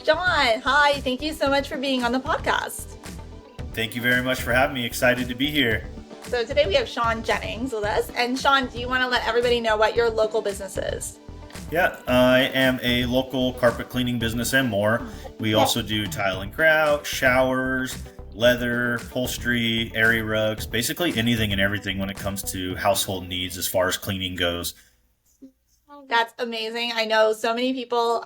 Shaun, hi. Thank you so much for being on the podcast. Thank you very much for having me. Excited to be here. So today we have Shaun Jennings with us. And Shaun, do you want to let everybody know what your local business is? Yeah, I am a local carpet cleaning business and more. We also do tile and grout, showers, leather, upholstery, area rugs, basically anything and everything when it comes to household needs as far as cleaning goes. That's amazing. I know so many people,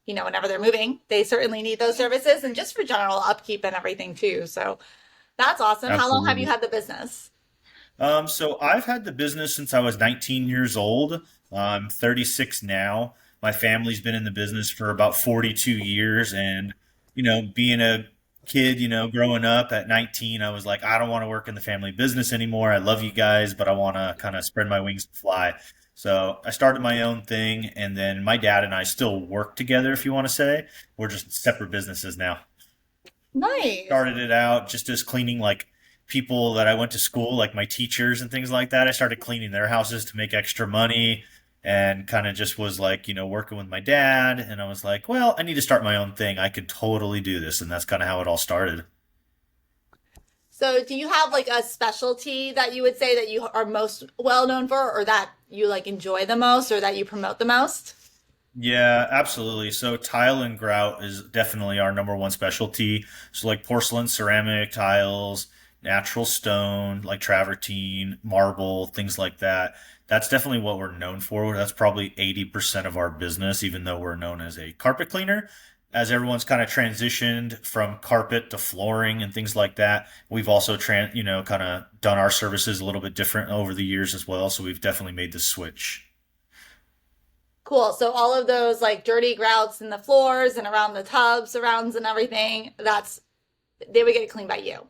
whenever they're moving, they certainly need those services and just for general upkeep and everything too. So that's awesome. How long have you Absolutely. had the business? So I've had the business since I was 19 years old. I'm 36 now. My family's been in the business for about 42 years. And, being a kid, growing up at 19, I was like, I don't want to work in the family business anymore. I love you guys, but I want to kind of spread my wings and fly. So I started my own thing. And then my dad and I still work together, if you want to say. We're just separate businesses now. Nice. Started it out just as cleaning like people that I went to school, like my teachers and things like that. I started cleaning their houses to make extra money and kind of just was like, working with my dad. And I was like, well, I need to start my own thing. I could totally do this. And that's kind of how it all started. So do you have like a specialty that you would say that you are most well known for or that you like enjoy the most or that you promote the most? Yeah, absolutely. So tile and grout is definitely our number one specialty. So like porcelain, ceramic tiles, natural stone, like travertine, marble, things like that. That's definitely what we're known for. That's probably 80% of our business, even though we're known as a carpet cleaner. As everyone's kind of transitioned from carpet to flooring and things like that, we've also kind of done our services a little bit different over the years as well. So we've definitely made the switch. Cool. So all of those like dirty grouts in the floors and around the tub surrounds and everything, that's they would get cleaned by you.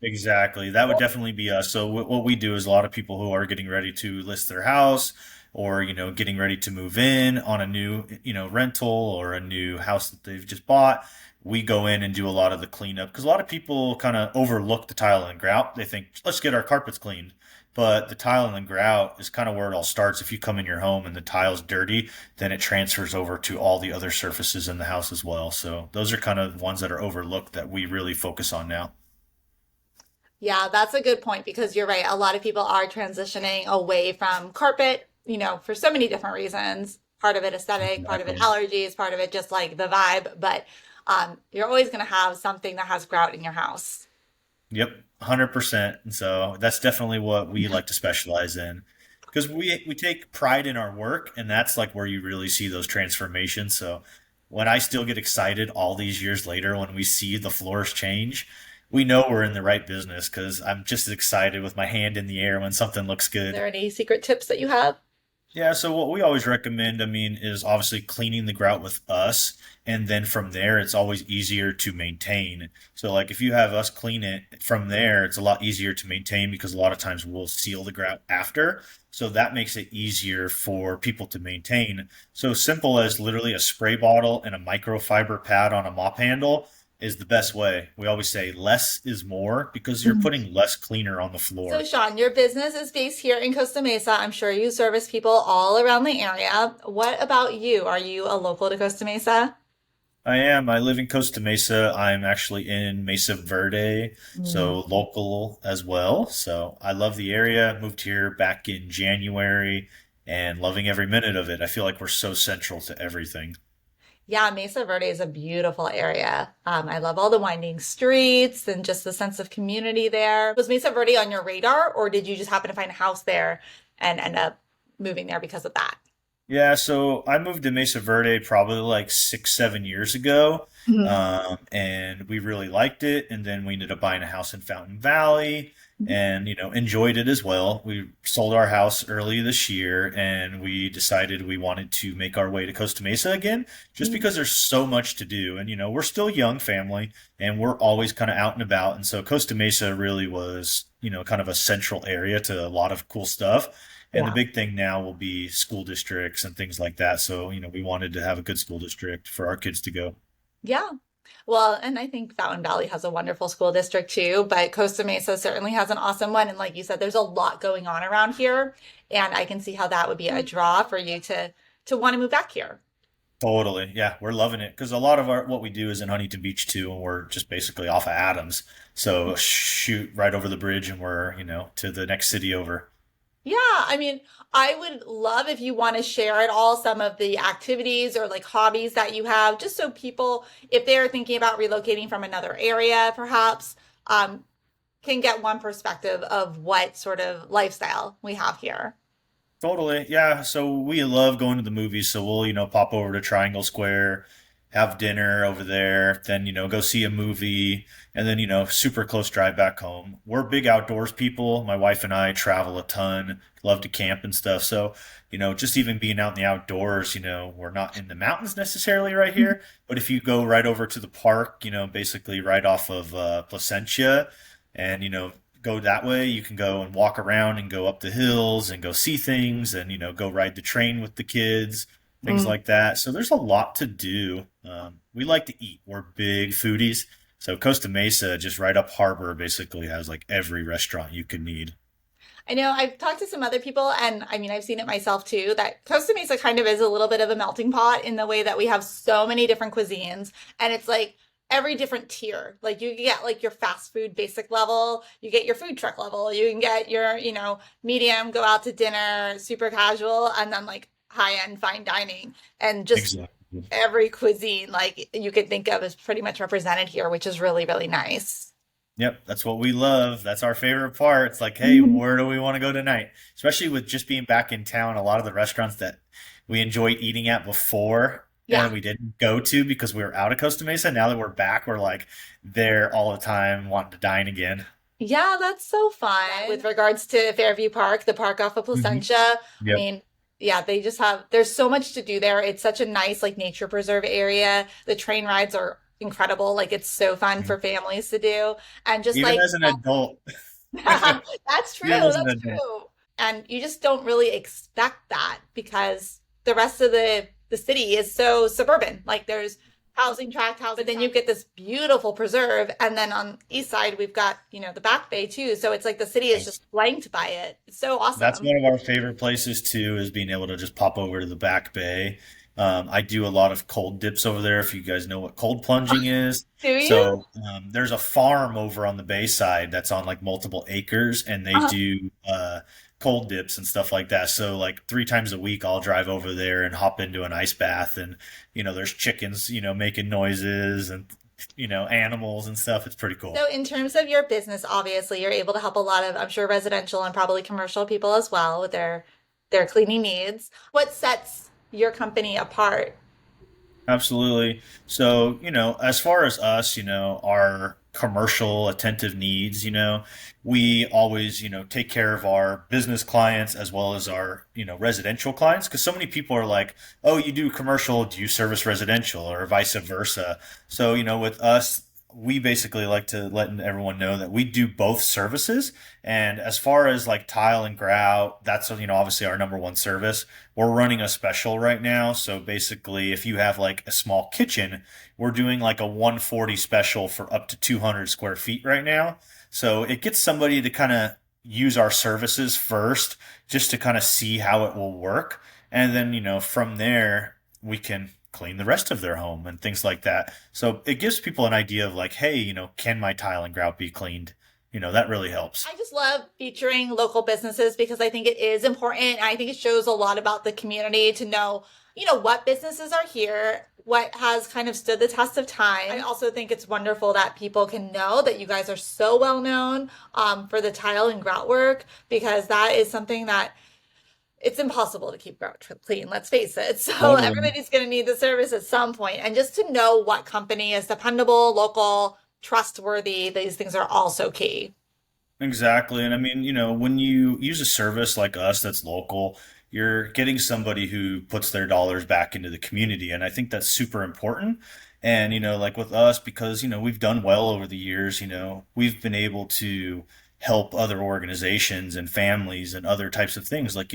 Exactly. That would definitely be us. So what we do is a lot of people who are getting ready to list their house or, getting ready to move in on a new, rental or a new house that they've just bought. We go in and do a lot of the cleanup because a lot of people kind of overlook the tile and grout. They think, let's get our carpets cleaned. But the tile and grout is kind of where it all starts. If you come in your home and the tile's dirty, then it transfers over to all the other surfaces in the house as well. So those are kind of ones that are overlooked that we really focus on now. Yeah, that's a good point because you're right. A lot of people are transitioning away from carpet, for so many different reasons. Part of it aesthetic, part of it Exactly. allergies, part of it just like the vibe. But you're always going to have something that has grout in your house. Yep, 100%. And so that's definitely what we like to specialize in because we take pride in our work, and that's like where you really see those transformations. So when I still get excited all these years later when we see the floors change, we know we're in the right business because I'm just as excited with my hand in the air when something looks Is good. there any secret tips that you have? Yeah, so what we always recommend, is obviously cleaning the grout with us, and then from there, it's always easier to maintain. So, like, if you have us clean it from there, it's a lot easier to maintain because a lot of times we'll seal the grout after. So that makes it easier for people to maintain. So simple as literally a spray bottle and a microfiber pad on a mop handle is the best way. We always say less is more because you're putting less cleaner on the So, floor. Shaun, your business is based here in Costa Mesa. I'm sure you service people all around the area. What about you? Are you a local to Costa Mesa? I am. I live in Costa Mesa. I'm actually in Mesa Verde, Mm. so local as well. So I love the area. Moved here back in January and loving every minute of it. I feel like we're so central to everything. Yeah, Mesa Verde is a beautiful area. I love all the winding streets and just the sense of community there. Was Mesa Verde on your radar, or did you just happen to find a house there and end up moving there because of that? Yeah, so I moved to Mesa Verde probably like 6, 7 years ago, Mhm. and we really liked it. And then we ended up buying a house in Fountain Valley, and enjoyed it as well. We sold our house early this year, and we decided we wanted to make our way to Costa Mesa again, just because there's so much to do. And we're still a young family, and we're always kind of out and about. And so Costa Mesa really was kind of a central area to a lot of cool stuff. And the Yeah. big thing now will be school districts and things like that. So, we wanted to have a good school district for our kids to go. Yeah. Well, and I think Fountain Valley has a wonderful school district too, but Costa Mesa certainly has an awesome one. And like you said, there's a lot going on around here, and I can see how that would be a draw for you to want to move back here. Totally. Yeah, we're loving it because a lot of our what we do is in Huntington Beach too, and we're just basically off of Adams. So shoot right over the bridge, and we're to the next city over. Yeah, I mean, I would love if you want to share at all some of the activities or like hobbies that you have, just so people, if they're thinking about relocating from another area, perhaps, um, can get one perspective of what sort of lifestyle we have here. Totally. Yeah. So we love going to the movies. So we'll, pop over to Triangle Square, have dinner over there, then, go see a movie, and then, super close drive back home. We're big outdoors people. My wife and I travel a ton, love to camp and stuff. So, just even being out in the outdoors, we're not in the mountains necessarily right here. But if you go right over to the park, basically right off of Placentia, and, go that way. You can go and walk around and go up the hills and go see things and, go ride the train with the kids, things Mm. like that. So there's a lot to do. We like to eat. We're big foodies. So Costa Mesa, just right up harbor, basically has like every restaurant you could need. I know I've talked to some other people, and I mean, I've seen it myself too, that Costa Mesa kind of is a little bit of a melting pot in the way that we have so many different cuisines, and it's like every different tier. Like you get like your fast food basic level, you get your food truck level, you can get your, medium, go out to dinner, super casual, and then like high end fine dining. And just Exactly. every cuisine like you could think of is pretty much represented here, which is really, really nice. Yep, that's what we love. That's our favorite part. It's like, hey, where do we want to go tonight? Especially with just being back in town, a lot of the restaurants that we enjoyed eating at before Yeah. and we didn't go to because we were out of Costa Mesa. Now that we're back, we're like there all the time, wanting to dine again. Yeah, that's so fun. With regards to Fairview Park, the park off of Hmm. Placentia, I Yep. mean, yeah, they just have, there's so much to do there. It's such a nice, like, nature preserve area. The train rides are incredible. Like, it's so fun for families to do. And just Even like, as an adult, that's true, even as an that's adult. true. And you just don't really expect that because the rest of the city is so suburban. Like there's housing tract, housing, but then you get this beautiful preserve, and then on the east side we've got, the Back Bay too. So it's like the city is just flanked by it. It's so That's awesome. one of our favorite places too, is being able to just pop over to the back bay. I do a lot of cold dips over there, if you guys know what cold plunging is. Do you? So there's a farm over on the bay side that's on like multiple acres, and they Uh, do cold dips and stuff like that. So like 3 times a week, I'll drive over there and hop into an ice bath, and there's chickens, making noises and animals and stuff. It's pretty cool. so in terms of your business, obviously you're able to help a lot of, I'm sure, residential and probably commercial people as well with their cleaning needs. What sets your company apart? Absolutely. So, as far as us, our commercial attentive needs, we always, take care of our business clients as well as our, residential clients. Because so many people are like, oh, you do commercial, do you service residential or vice versa? So, with us, we basically like to let everyone know that we do both services. And as far as like tile and grout, that's, obviously our number one service. We're running a special right now. So basically, if you have like a small kitchen, we're doing like a 140 special for up to 200 square feet right now. So it gets somebody to kind of use our services first just to kind of see how it will work. And then, from there, we can clean the rest of their home and things like that. So it gives people an idea of like, hey, can my tile and grout be cleaned? That really helps. I just love featuring local businesses because I think it is important. And I think it shows a lot about the community to know, what businesses are here, what has kind of stood the test of time. I also think it's wonderful that people can know that you guys are so well known for the tile and grout work because that is something that it's impossible to keep grout clean, let's face it. So Totally. everybody's going to need the service at some point. And just to know what company is dependable, local, trustworthy, these things are also key. Exactly. And I mean, when you use a service like us that's local, you're getting somebody who puts their dollars back into the community. And I think that's super important. And, like with us, because, we've done well over the years, we've been able to help other organizations and families and other types of things. Like,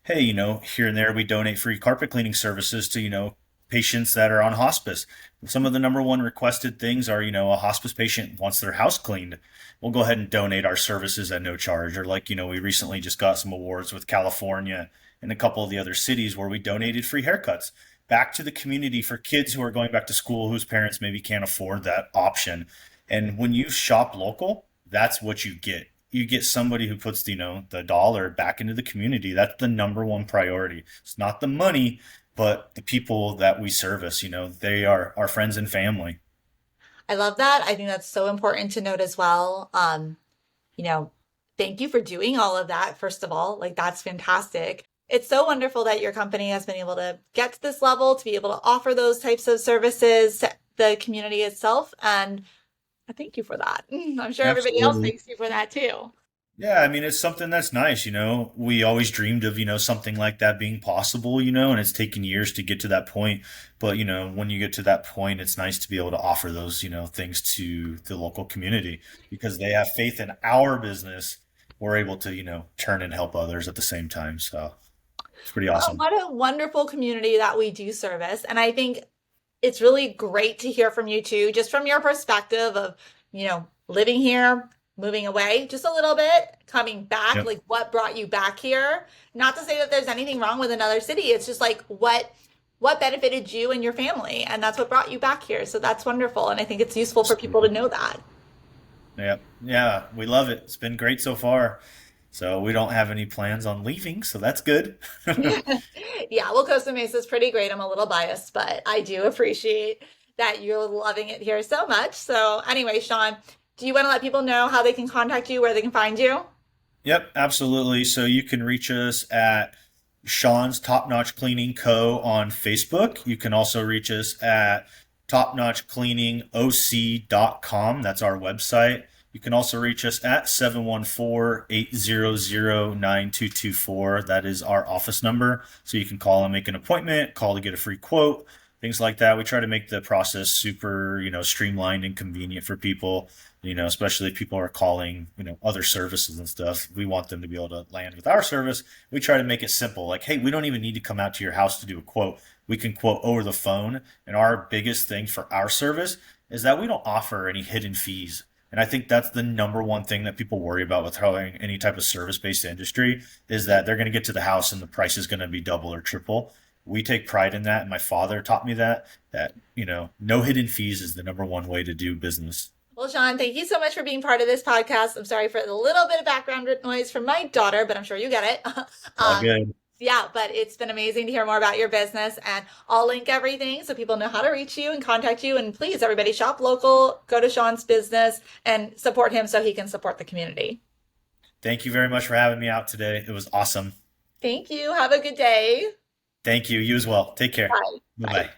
hey, here and there we donate free carpet cleaning services to, patients that are on hospice. Some of the number one requested things are, a hospice patient wants their house cleaned. We'll go ahead and donate our services at no charge. Or like, we recently just got some awards with California and a couple of the other cities where we donated free haircuts. back to the community for kids who are going back to school whose parents maybe can't afford that option. And when you shop local, that's what you get. You get somebody who puts, the dollar back into the community. That's the number one priority. It's not the money, but the people that we service, they are our friends and family. I love that. I think that's so important to note as well. You know, thank you for doing all of that, first of all. Like, that's fantastic. It's so wonderful that your company has been able to get to this level, to be able to offer those types of services to the community itself. And I thank you for that. I'm sure everybody else Absolutely. thanks you for that too. Yeah, I mean, it's something that's nice, We always dreamed of, something like that being possible, and it's taken years to get to that point. But, when you get to that point, it's nice to be able to offer those, things to the local community because they have faith in our business. We're able to, turn and help others at the same time. So it's pretty Well, awesome. what a wonderful community that we do service. And I think it's really great to hear from you too, just from your perspective of, living here, moving away just a little bit, coming back, Yep. like what brought you back here. Not to say that there's anything wrong with another city. It's just like what benefited you and your family, and that's what brought you back here. So that's wonderful. And I think it's useful for people to Absolutely. know that. Yep. Yeah, we love it. It's been great so far. So we don't have any plans on leaving, so that's good. Yeah, well, Costa Mesa is pretty great. I'm a little biased, but I do appreciate that you're loving it here so much. So, anyway, Shaun, do you want to let people know how they can contact you, where they can find you? Yep, absolutely. So you can reach us at Sean's Top Notch Cleaning Co. on Facebook. You can also reach us at topnotchcleaningoc.com. That's our website. You can also reach us at 714-800-9224. That is our office number. So you can call and make an appointment, call to get a free quote, things like that. We try to make the process super, streamlined and convenient for people, especially if people are calling, other services and stuff. We want them to be able to land with our service. We try to make it simple. Like, hey, we don't even need to come out to your house to do a quote. We can quote over the phone. And our biggest thing for our service is that we don't offer any hidden fees. And I think that's the number one thing that people worry about with having any type of service based industry is that they're going to get to the house and the price is going to be double or triple. We take pride in that. And my father taught me that, no hidden fees is the number one way to do business. Well, Shaun, thank you so much for being part of this podcast. I'm sorry for the little bit of background noise from my daughter, but I'm sure you get it. All um, good. yeah, but it's been amazing to hear more about your business, and I'll link everything so people know how to reach you and contact you. And please, everybody, shop local, go to Shaun's business, and support him so he can support the community. Thank you very much for having me out today. It was awesome. Thank you. Have a good day. Thank you. You as well. Take care. Bye. Bye Bye. bye.